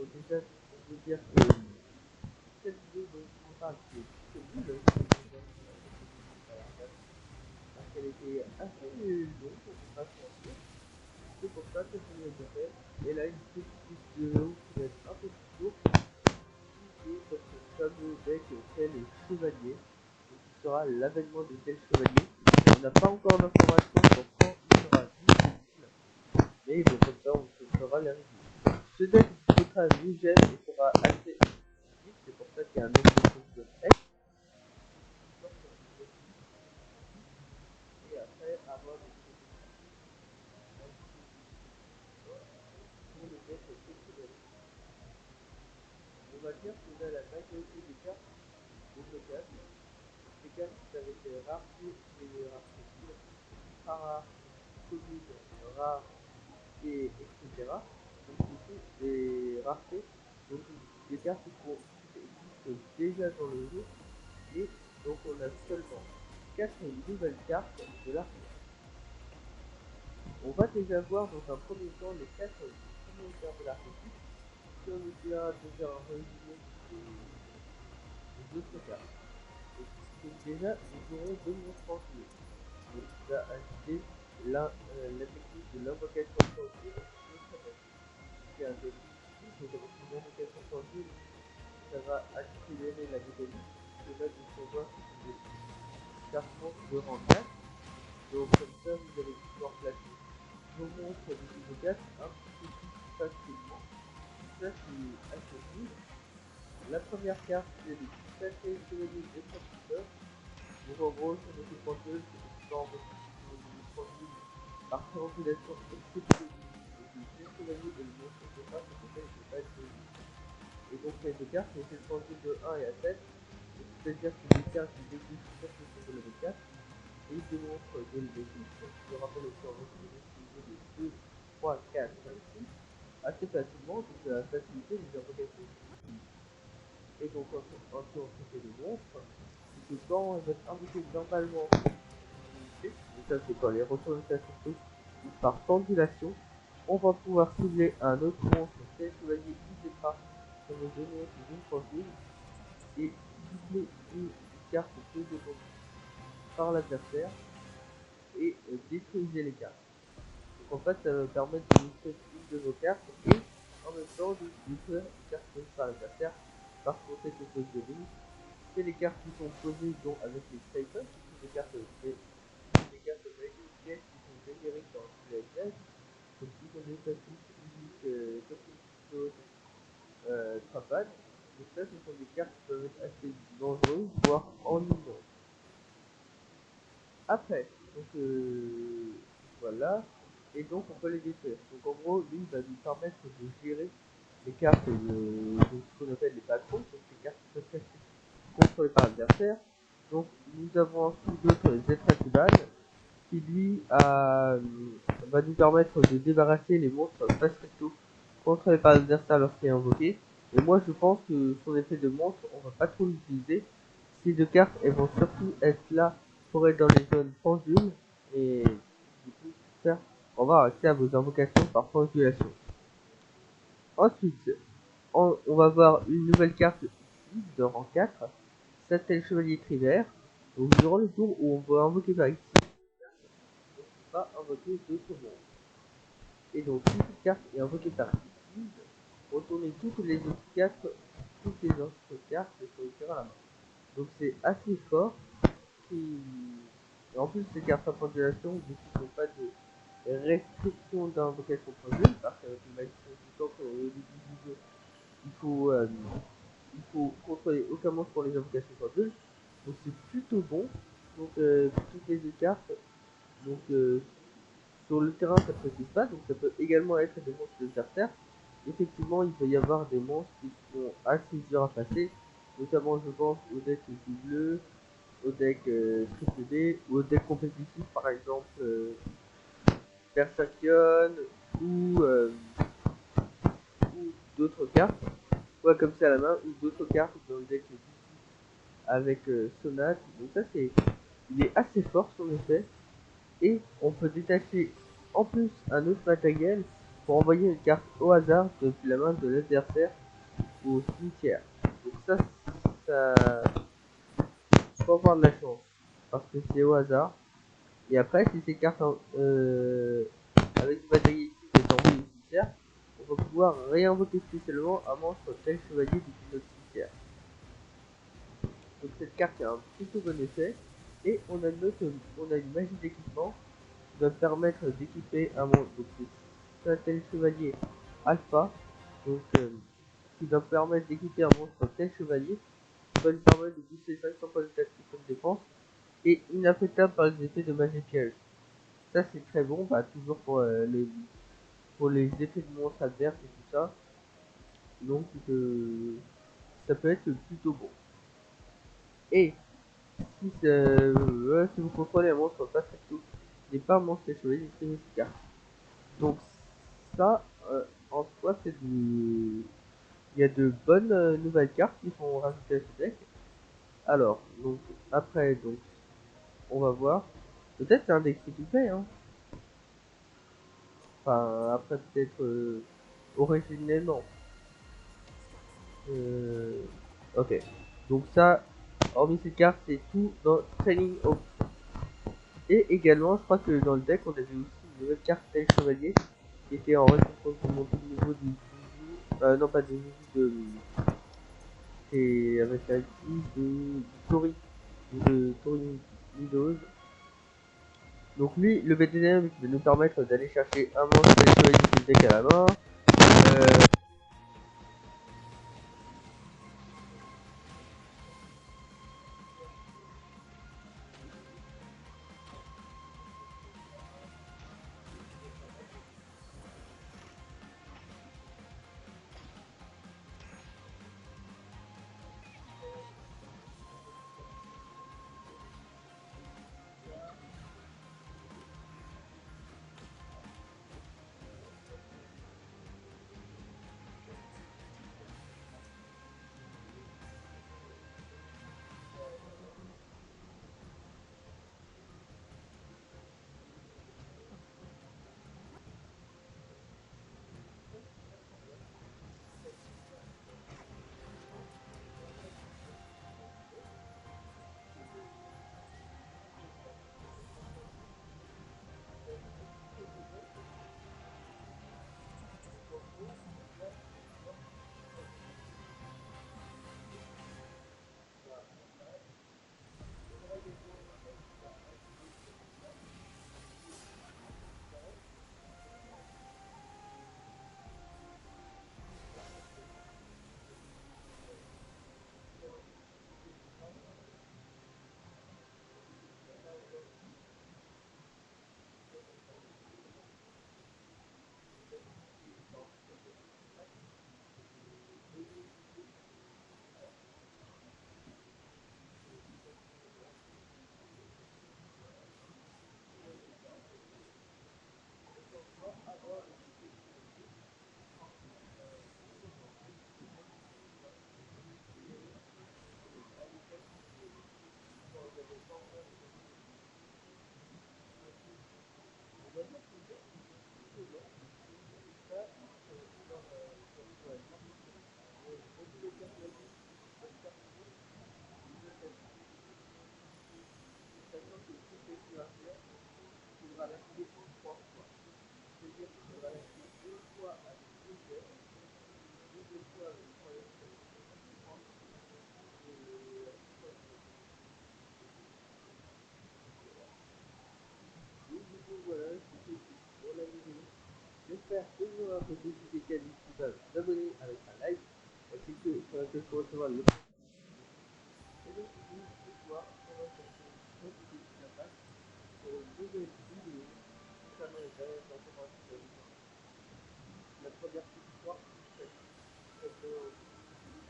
bon, déjà, on peut dire que cette vidéo dont je vous parle, qui est disponible, parce qu'elle était assez longue, on peut pas se mentir. C'est pour ça que je l'ai déjà fait. Et là, une petite vidéo qui va être un peu plus courte, qui est sur ce fameux deck tel chevalier, donc qui sera l'avènement de tel chevalier. On n'a pas encore d'informations sur quand il sera disponible, mais bon, comme ça, on se fera les reviews. Ce deck coûtera 8 gemmes et sera assez vite, c'est pour ça qu'il y a un nombre de choses de X. Et après, avoir des pour le deck exceptionnel. On va dire qu'on a la majorité des cartes débloquables. Ces cartes avec rareté et rareté pure, rare, commune, rare et etc. Donc ce sont des raretés, donc des cartes qui existent déjà dans le jeu. Et donc on a seulement 4 nouvelles cartes de l'armée. On va déjà voir dans un premier temps les 4 premières cartes de l'archétype, puis on essaiera de faire un résumé des autres cartes. Donc déjà, nous aurons deux monstres entiers. Donc il va ajouter la technique de l'invocation tangile de Travel. C'est un deck donc avec une invocation tangile, ça va accélérer la mécanique. Cela de savoir que c'est des cartes de rang 4. Donc comme ça, vous allez pouvoir placer vos monstres de niveau 4 un petit peu plus facilement. Ça c'est assez cool. La première carte, c'est le sacré chevalier des traducteurs. Donc en gros, sur notre pointeuse, c'est pas en pointeuse par triangulation exceptionnelle. Le chevalier et le monstre de face, c'est ne peut pas être joué. Et donc ces deux cartes, c'est le pointeuse de 1 et à 7. C'est-à-dire que les cartes qui existent sur ce sont de level 4 et des monstres de level 6. Donc je rappelle aussi en résumé les 2, 3, 4, 5, 6 assez facilement, donc la facilité des invocations. Et donc ensuite on fait les monstres, c'est que quand on va être invoqué normalement, et ça c'est quand les retourner à surtout par pendulation, on va pouvoir cibler un autre monstre, tel chevalier Isétra, sur les deux monstres d'une profil, et cibler une carte de défense par l'adversaire, et détruire les cartes. Donc en fait ça va permettre de détruire une de vos cartes, et en même temps de détruire une carte prise par l'adversaire, parce qu'on sait que chose de ligne. C'est les cartes qui sont posées donc avec les Titans, qui sont des cartes magnifiques qui sont génériques dans le PSS. Donc ils ont des statuts uniques, Trapad. Donc ça ce sont des cartes qui peuvent être assez dangereuses, voire ennuyantes. Après, donc voilà, et donc on peut les détruire. Donc en gros, lui va nous permettre de gérer les cartes de ce qu'on appelle les patrons, donc les cartes qui peuvent être contrôlées par l'adversaire. Donc nous avons ensuite d'autres Zetracuban qui lui va nous permettre de débarrasser les monstres face recto contrôlés par l'adversaire lorsqu'il est invoqué. Et moi je pense que son effet de monstre, on va pas trop l'utiliser. Ces deux cartes elles vont surtout être là pour être dans les zones pendules et du coup faire avoir accès à vos invocations par pendulation. Ensuite, on va voir une nouvelle carte ici de rang 4, c'est le chevalier Trivert. Donc durant le tour où on va invoquer par ici, on va invoquer d'autres monstres. Et donc si cette carte est invoquée par ici, retournez toutes les autres cartes sur le terrain à la main. Donc c'est assez fort. Et en plus ces cartes à pendulation, du coup, n'ont pas de restriction d'invocation pendule, parce qu'avec le magicien du temps au début du jeu, il faut contrôler aucun monstre pour les invocations pendules. Donc c'est plutôt bon. Donc toutes les deux cartes. Donc sur le terrain ça ne précise pas, donc ça peut également être des monstres de terre. Effectivement il peut y avoir des monstres qui sont assez durs à passer, notamment je pense au deck bleu, au deck triple D, ou au deck compétitif par exemple Berserkion ou d'autres cartes, ouais, comme ça à la main, ou d'autres cartes dans le deck avec Sonate. Donc ça c'est, il est assez fort son effet, et on peut détacher en plus un autre matériel pour envoyer une carte au hasard depuis la main de l'adversaire au cimetière. Donc ça faut avoir de la chance parce que c'est au hasard. Et après, si ces cartes avec une variété est envoyées au cimetière, on va pouvoir réinvoquer spécialement un monstre tel chevalier depuis notre cimetière. Donc cette carte a un plutôt bon effet. Et on a une magie d'équipement qui va permettre d'équiper un monstre. Donc c'est un tel chevalier alpha. Donc qui va permettre d'équiper un monstre tel chevalier. Qui va lui permettre de booster 500 points d'attaque comme défense. Et inaffectable par les effets de magie piège. Ça c'est très bon, bah toujours pour les effets de monstres adverses et tout ça. Donc ça peut être plutôt bon. Et si vous contrôlez un monstre pas très tôt, n'est pas un monstre échoué, distribuez ces cartes. Donc ça, en soi, c'est du... Il y a de bonnes nouvelles cartes qui sont rajoutées à ce deck. Alors, donc, après, donc, on va voir. Peut-être c'est un deck free to play, hein. Enfin, après, peut-être originellement. Ok. Donc ça, hormis cette carte, c'est tout dans Training Hope. Et également, je crois que dans le deck, on avait aussi une nouvelle carte tel chevalier qui était en récompense de monter le niveau du joujou. Non, pas de joujou, de... C'est avec la guise de Tori. De Tori Midose. Donc lui, le BTDM qui va nous permettre d'aller chercher un monstre tel chevalier du deck à la main. Euh, voilà, c'était pour la vidéo. J'espère que vous aurez apprécié si c'est le cas, n'hésitez pas à vous abonner avec un like, ainsi que sur la cloche pour recevoir le. Et donc, ce soir, on va chercher une vidéo qui s'attaque sur une nouvelle vidéo concernant les dernières informations de la vie. La première petite histoire,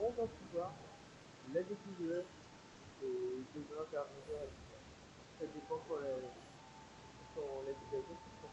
on va pouvoir la découvrir de 20 à 11h. Ça dépend quand la vidéo sera.